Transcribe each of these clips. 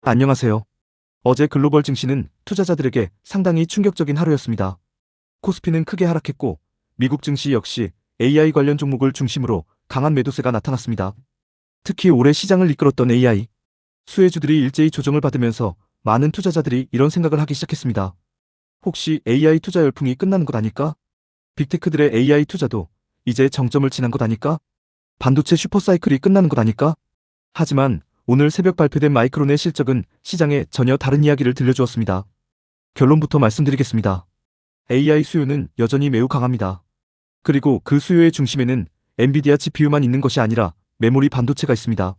안녕하세요. 어제 글로벌 증시는 투자자들에게 상당히 충격적인 하루였습니다. 코스피는 크게 하락했고, 미국 증시 역시 AI 관련 종목을 중심으로 강한 매도세가 나타났습니다. 특히 올해 시장을 이끌었던 AI 수혜주들이 일제히 조정을 받으면서 많은 투자자들이 이런 생각을 하기 시작했습니다. 혹시 AI 투자 열풍이 끝나는 것 아닐까? 빅테크들의 AI 투자도 이제 정점을 지난 것 아닐까? 반도체 슈퍼사이클이 끝나는 것 아닐까? 하지만 오늘 새벽 발표된 마이크론의 실적은 시장에 전혀 다른 이야기를 들려주었습니다. 결론부터 말씀드리겠습니다. AI 수요는 여전히 매우 강합니다. 그리고 그 수요의 중심에는 엔비디아 GPU만 있는 것이 아니라 메모리 반도체가 있습니다.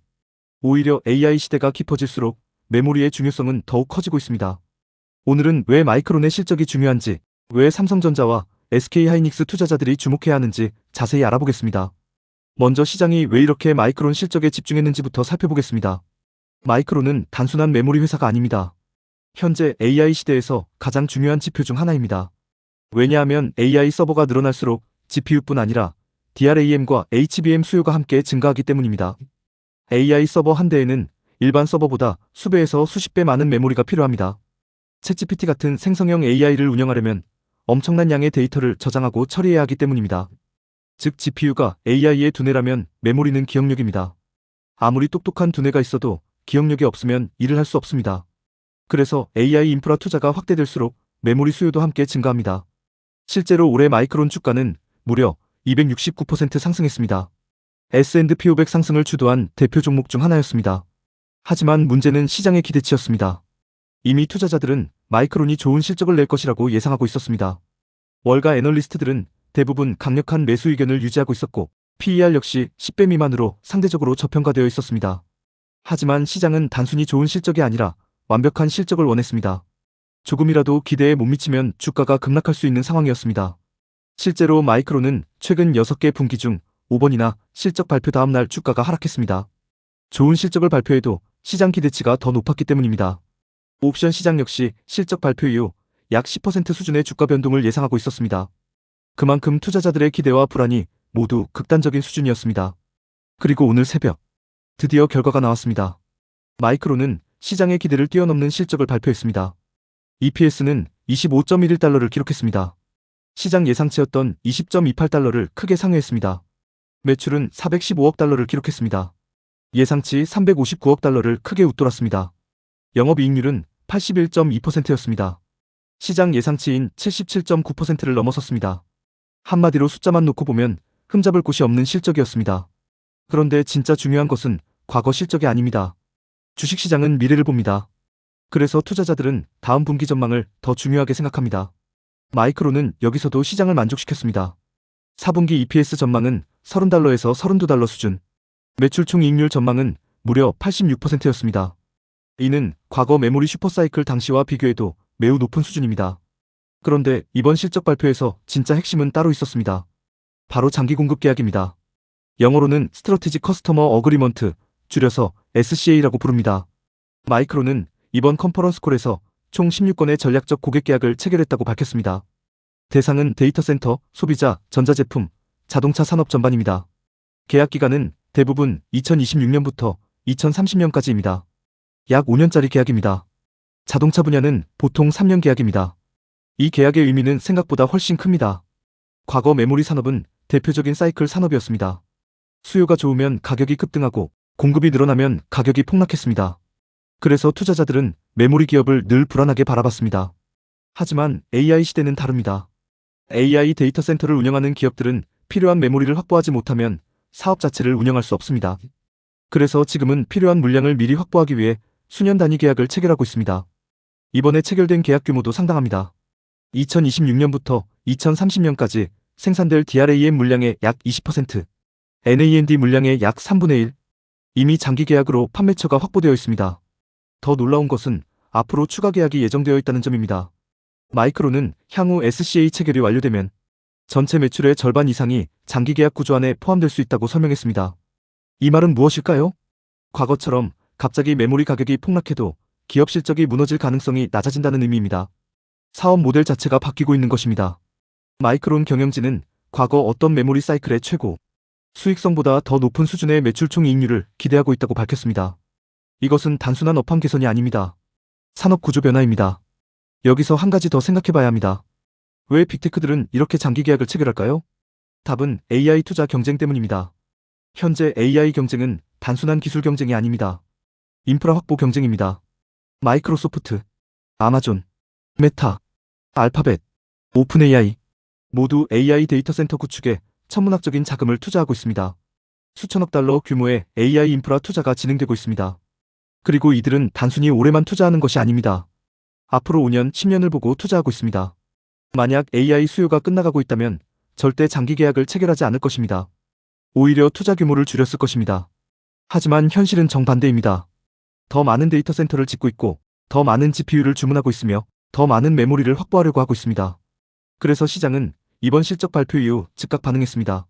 오히려 AI 시대가 깊어질수록 메모리의 중요성은 더욱 커지고 있습니다. 오늘은 왜 마이크론의 실적이 중요한지, 왜 삼성전자와 SK하이닉스 투자자들이 주목해야 하는지 자세히 알아보겠습니다. 먼저 시장이 왜 이렇게 마이크론 실적에 집중했는지부터 살펴보겠습니다. 마이크론은 단순한 메모리 회사가 아닙니다. 현재 AI 시대에서 가장 중요한 지표 중 하나입니다. 왜냐하면 AI 서버가 늘어날수록 GPU뿐 아니라 DRAM과 HBM 수요가 함께 증가하기 때문입니다. AI 서버 한 대에는 일반 서버보다 수배에서 수십 배 많은 메모리가 필요합니다. 챗GPT 같은 생성형 AI를 운영하려면 엄청난 양의 데이터를 저장하고 처리해야 하기 때문입니다. 즉 GPU가 AI의 두뇌라면 메모리는 기억력입니다. 아무리 똑똑한 두뇌가 있어도 기억력이 없으면 일을 할 수 없습니다. 그래서 AI 인프라 투자가 확대될수록 메모리 수요도 함께 증가합니다. 실제로 올해 마이크론 주가는 무려 269% 상승했습니다. S&P 500 상승을 주도한 대표 종목 중 하나였습니다. 하지만 문제는 시장의 기대치였습니다. 이미 투자자들은 마이크론이 좋은 실적을 낼 것이라고 예상하고 있었습니다. 월가 애널리스트들은 대부분 강력한 매수 의견을 유지하고 있었고, PER 역시 10배 미만으로 상대적으로 저평가되어 있었습니다. 하지만 시장은 단순히 좋은 실적이 아니라 완벽한 실적을 원했습니다. 조금이라도 기대에 못 미치면 주가가 급락할 수 있는 상황이었습니다. 실제로 마이크론은 최근 6개 분기 중 5번이나 실적 발표 다음 날 주가가 하락했습니다. 좋은 실적을 발표해도 시장 기대치가 더 높았기 때문입니다. 옵션 시장 역시 실적 발표 이후 약 10% 수준의 주가 변동을 예상하고 있었습니다. 그만큼 투자자들의 기대와 불안이 모두 극단적인 수준이었습니다. 그리고 오늘 새벽 드디어 결과가 나왔습니다. 마이크론은 시장의 기대를 뛰어넘는 실적을 발표했습니다. EPS는 25.11달러를 기록했습니다. 시장 예상치였던 20.28달러를 크게 상회했습니다. 매출은 415억 달러를 기록했습니다. 예상치 359억 달러를 크게 웃돌았습니다. 영업이익률은 81.2%였습니다. 시장 예상치인 77.9%를 넘어섰습니다. 한마디로 숫자만 놓고 보면 흠잡을 곳이 없는 실적이었습니다. 그런데 진짜 중요한 것은 과거 실적이 아닙니다. 주식시장은 미래를 봅니다. 그래서 투자자들은 다음 분기 전망을 더 중요하게 생각합니다. 마이크론은 여기서도 시장을 만족시켰습니다. 4분기 EPS 전망은 30달러에서 32달러 수준, 매출 총이익률 전망은 무려 86%였습니다. 이는 과거 메모리 슈퍼사이클 당시와 비교해도 매우 높은 수준입니다. 그런데 이번 실적 발표에서 진짜 핵심은 따로 있었습니다. 바로 장기 공급 계약입니다. 영어로는 스트래티직 커스터머 어그리먼트, 줄여서 SCA라고 부릅니다. 마이크론은 이번 컨퍼런스 콜에서 총 16건의 전략적 고객 계약을 체결했다고 밝혔습니다. 대상은 데이터 센터, 소비자, 전자제품, 자동차 산업 전반입니다. 계약 기간은 대부분 2026년부터 2030년까지입니다. 약 5년짜리 계약입니다. 자동차 분야는 보통 3년 계약입니다. 이 계약의 의미는 생각보다 훨씬 큽니다. 과거 메모리 산업은 대표적인 사이클 산업이었습니다. 수요가 좋으면 가격이 급등하고 공급이 늘어나면 가격이 폭락했습니다. 그래서 투자자들은 메모리 기업을 늘 불안하게 바라봤습니다. 하지만 AI 시대는 다릅니다. AI 데이터 센터를 운영하는 기업들은 필요한 메모리를 확보하지 못하면 사업 자체를 운영할 수 없습니다. 그래서 지금은 필요한 물량을 미리 확보하기 위해 수년 단위 계약을 체결하고 있습니다. 이번에 체결된 계약 규모도 상당합니다. 2026년부터 2030년까지 생산될 DRAM 물량의 약 20%, NAND 물량의 약 3분의 1, 이미 장기 계약으로 판매처가 확보되어 있습니다. 더 놀라운 것은 앞으로 추가 계약이 예정되어 있다는 점입니다. 마이크론은 향후 SCA 체결이 완료되면 전체 매출의 절반 이상이 장기 계약 구조 안에 포함될 수 있다고 설명했습니다. 이 말은 무엇일까요? 과거처럼 갑자기 메모리 가격이 폭락해도 기업 실적이 무너질 가능성이 낮아진다는 의미입니다. 사업 모델 자체가 바뀌고 있는 것입니다. 마이크론 경영진은 과거 어떤 메모리 사이클의 최고 수익성보다 더 높은 수준의 매출 총이익률을 기대하고 있다고 밝혔습니다. 이것은 단순한 업황 개선이 아닙니다. 산업 구조 변화입니다. 여기서 한 가지 더 생각해봐야 합니다. 왜 빅테크들은 이렇게 장기 계약을 체결할까요? 답은 AI 투자 경쟁 때문입니다. 현재 AI 경쟁은 단순한 기술 경쟁이 아닙니다. 인프라 확보 경쟁입니다. 마이크로소프트, 아마존, 메타, 알파벳, 오픈 AI 모두 AI 데이터 센터 구축에 천문학적인 자금을 투자하고 있습니다. 수천억 달러 규모의 AI 인프라 투자가 진행되고 있습니다. 그리고 이들은 단순히 올해만 투자하는 것이 아닙니다. 앞으로 5년, 10년을 보고 투자하고 있습니다. 만약 AI 수요가 끝나가고 있다면 절대 장기 계약을 체결하지 않을 것입니다. 오히려 투자 규모를 줄였을 것입니다. 하지만 현실은 정반대입니다. 더 많은 데이터 센터를 짓고 있고 더 많은 GPU를 주문하고 있으며 더 많은 메모리를 확보하려고 하고 있습니다. 그래서 시장은 이번 실적 발표 이후 즉각 반응했습니다.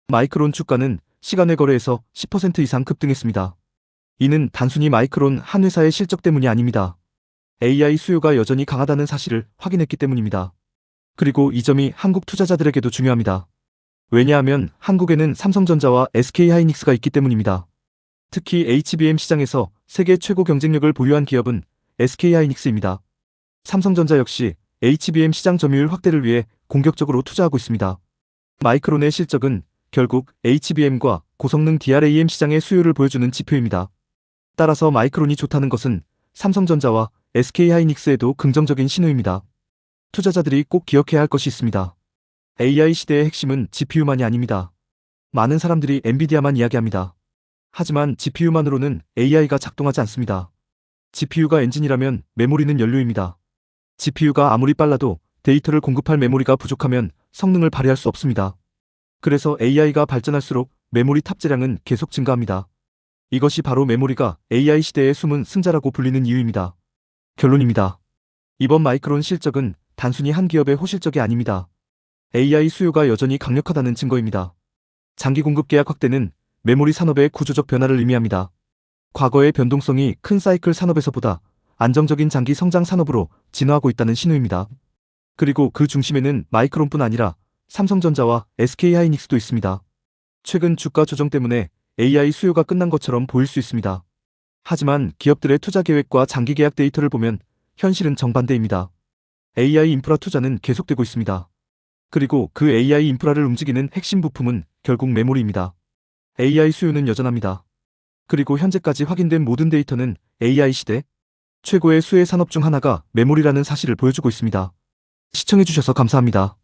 마이크론 주가는 시간외 거래에서 10% 이상 급등했습니다. 이는 단순히 마이크론 한 회사의 실적 때문이 아닙니다. AI 수요가 여전히 강하다는 사실을 확인했기 때문입니다. 그리고 이 점이 한국 투자자들에게도 중요합니다. 왜냐하면 한국에는 삼성전자와 SK하이닉스가 있기 때문입니다. 특히 HBM 시장에서 세계 최고 경쟁력을 보유한 기업은 SK하이닉스입니다. 삼성전자 역시 HBM 시장 점유율 확대를 위해 공격적으로 투자하고 있습니다. 마이크론의 실적은 결국 HBM과 고성능 DRAM 시장의 수요를 보여주는 지표입니다. 따라서 마이크론이 좋다는 것은 삼성전자와 SK하이닉스에도 긍정적인 신호입니다. 투자자들이 꼭 기억해야 할 것이 있습니다. AI 시대의 핵심은 GPU만이 아닙니다. 많은 사람들이 엔비디아만 이야기합니다. 하지만 GPU만으로는 AI가 작동하지 않습니다. GPU가 엔진이라면 메모리는 연료입니다. GPU가 아무리 빨라도 데이터를 공급할 메모리가 부족하면 성능을 발휘할 수 없습니다. 그래서 AI가 발전할수록 메모리 탑재량은 계속 증가합니다. 이것이 바로 메모리가 AI 시대의 숨은 승자라고 불리는 이유입니다. 결론입니다. 이번 마이크론 실적은 단순히 한 기업의 호실적이 아닙니다. AI 수요가 여전히 강력하다는 증거입니다. 장기 공급 계약 확대는 메모리 산업의 구조적 변화를 의미합니다. 과거의 변동성이 큰 사이클 산업에서보다 안정적인 장기 성장 산업으로 진화하고 있다는 신호입니다. 그리고 그 중심에는 마이크론뿐 아니라 삼성전자와 SK하이닉스도 있습니다. 최근 주가 조정 때문에 AI 수요가 끝난 것처럼 보일 수 있습니다. 하지만 기업들의 투자 계획과 장기 계약 데이터를 보면 현실은 정반대입니다. AI 인프라 투자는 계속되고 있습니다. 그리고 그 AI 인프라를 움직이는 핵심 부품은 결국 메모리입니다. AI 수요는 여전합니다. 그리고 현재까지 확인된 모든 데이터는 AI 시대 최고의 수혜 산업 중 하나가 메모리라는 사실을 보여주고 있습니다. 시청해주셔서 감사합니다.